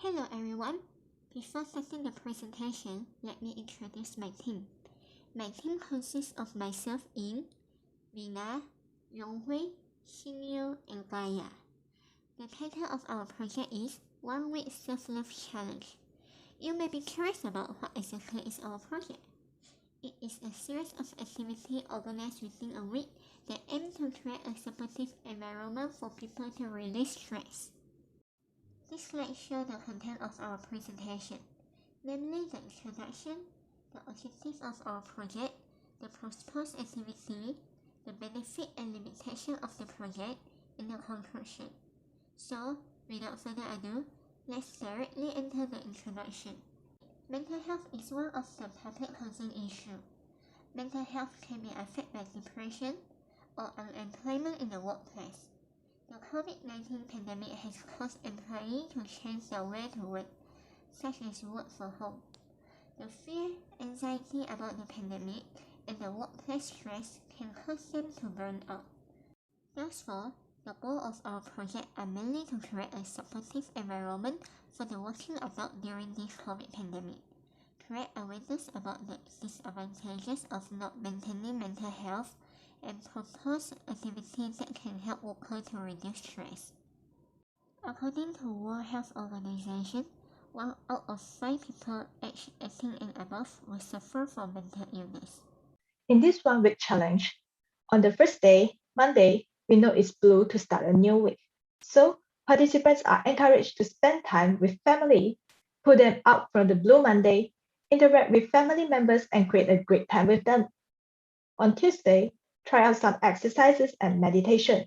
Hello everyone. Before starting the presentation, let me introduce my team. My team consists of myself, Ying, Wong Yong Hui, Shin Yuh, and Gaia. The title of our project is 1 Week Self-Love Challenge. You may be curious about what exactly is our project. It is a series of activities organized within a week that aim to create a supportive environment for people to release stress. This slide shows the content of our presentation, namely the introduction, the objectives of our project, the proposed activity, the benefit and limitation of the project, and the conclusion. So, without further ado, let's directly enter the introduction. Mental health is one of the public concern issues. Mental health can be affected by depression or unemployment in the workplace. The COVID-19 pandemic has caused employees to change their way to work, such as work from home. The fear, anxiety about the pandemic, and the workplace stress can cause them to burn out. Therefore, the goal of our project are mainly to create a supportive environment for the working adult during this COVID pandemic, create awareness about the disadvantages of not maintaining mental health, and propose activities that can help workers to reduce stress. According to World Health Organization, 1 out of 5 people aged 18 and above will suffer from mental illness. In this 1 week challenge, on the first day, Monday, we know it's blue to start a new week. So participants are encouraged to spend time with family, pull them out from the blue Monday, interact with family members and create a great time with them. On Tuesday, try out some exercises and meditation.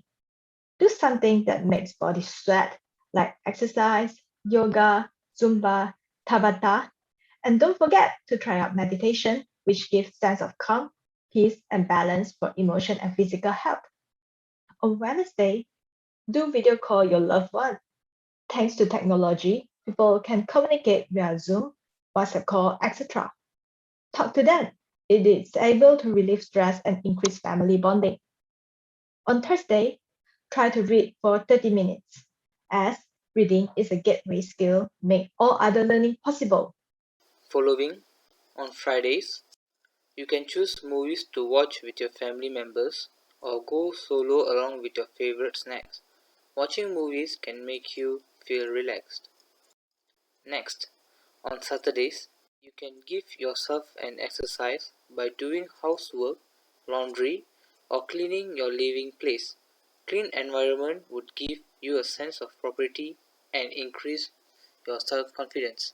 Do something that makes body sweat, like exercise, yoga, Zumba, Tabata. And don't forget to try out meditation, which gives sense of calm, peace, and balance for emotion and physical health. On Wednesday, do video call your loved one. Thanks to technology, people can communicate via Zoom, WhatsApp call, etc. Talk to them. It is able to relieve stress and increase family bonding. On Thursday, try to read for 30 minutes, as reading is a gateway skill, make all other learning possible. Following, on Fridays, you can choose movies to watch with your family members or go solo along with your favorite snacks. Watching movies can make you feel relaxed. Next, on Saturdays, you can give yourself an exercise by doing housework, laundry, or cleaning your living place. Clean environment would give you a sense of property and increase your self-confidence.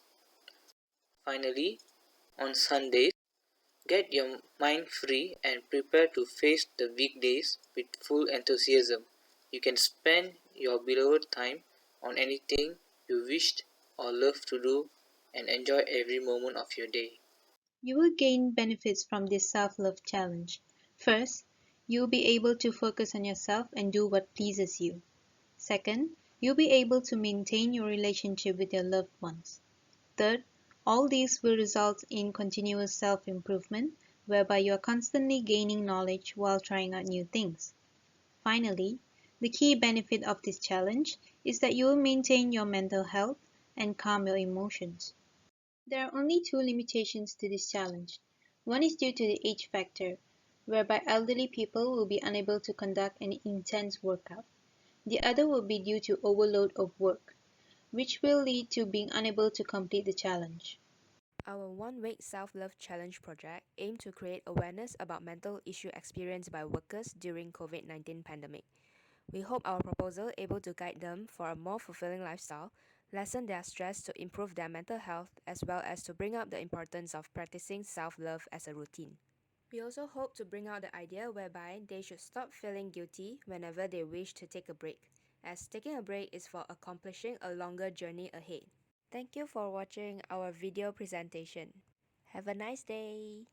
Finally, on Sundays, get your mind free and prepare to face the weekdays with full enthusiasm. You can spend your beloved time on anything you wished or love to do and enjoy every moment of your day. You will gain benefits from this self-love challenge. First, you will be able to focus on yourself and do what pleases you. Second, you'll be able to maintain your relationship with your loved ones. Third, all these will result in continuous self-improvement, whereby you are constantly gaining knowledge while trying out new things. Finally, the key benefit of this challenge is that you will maintain your mental health and calm your emotions. There are only 2 limitations to this challenge. One is due to the age factor, whereby elderly people will be unable to conduct an intense workout. The other will be due to overload of work, which will lead to being unable to complete the challenge. Our 1 Week Self-Love Challenge project aims to create awareness about mental issues experienced by workers during COVID-19 pandemic. We hope our proposal able to guide them for a more fulfilling lifestyle, lessen their stress to improve their mental health, as well as to bring up the importance of practicing self-love as a routine. We also hope to bring out the idea whereby they should stop feeling guilty whenever they wish to take a break, as taking a break is for accomplishing a longer journey ahead. Thank you for watching our video presentation. Have a nice day!